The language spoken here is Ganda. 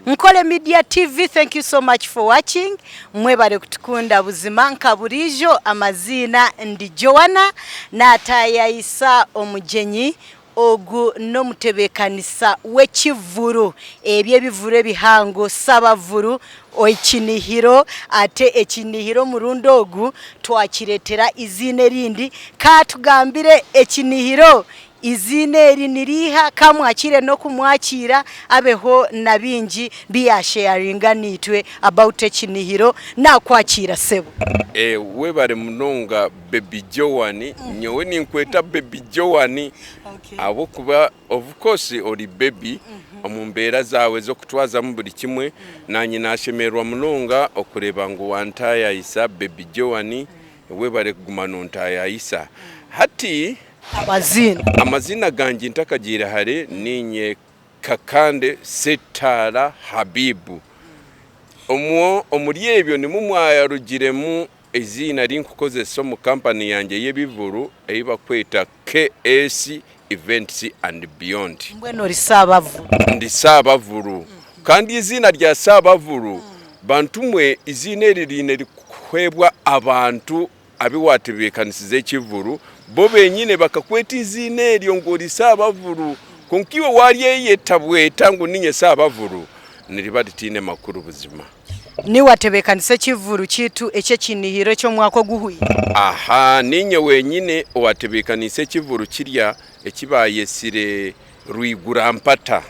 Nkole Media TV, thank you so much for watching. Mwebale kutukunda buzima nkaburijo amazina ndi Joanna natayayisa omujenyi ogu no mutebekanisa w'ekivuru ebye bivure bihango sabavuru oikinihiro ate ekinihiro murundo ogu twakiretera izine rindi katugambire ekinihiro izine eri niriha kamwakire no kumwakira abeho nabingi biyasharinga nitwe about ekinihiro na kwakira sebo webare munonga Baby Joanny nyowe ninkweta Baby Joanny abo kuba of course ori baby omumbera zawe zo kutwaza mu buri kimwe nanyi nashemerwa munonga okureba ngo wantaya isa Baby Joanny webare kugumana untaya isa hati amazina ganji ntakagira hare ninye Kakande Setara Habibu omuri ebyo nimumwaya rugiremu izina rinkukoze so mu company yanjye y'ebivuru eyiba kweta KS Events and Beyond. Mbweno risabavuru ndi sabavuru kandi izina rya sabavuru bantumwe izina ririne rikwebwa abantu abiwatebekanisize kivuru bo benyine bakakweta izina eryo ngo risabavuru konkiwe wariye tabweta ngo ninye sabavuru niribaditine makuru buzima ni watebekanise kivuru kitu eche kinihiro cyo mwako guhuye aha ninye wenyine watebekanise kivuru kirya ekibaye sire Rwigurampata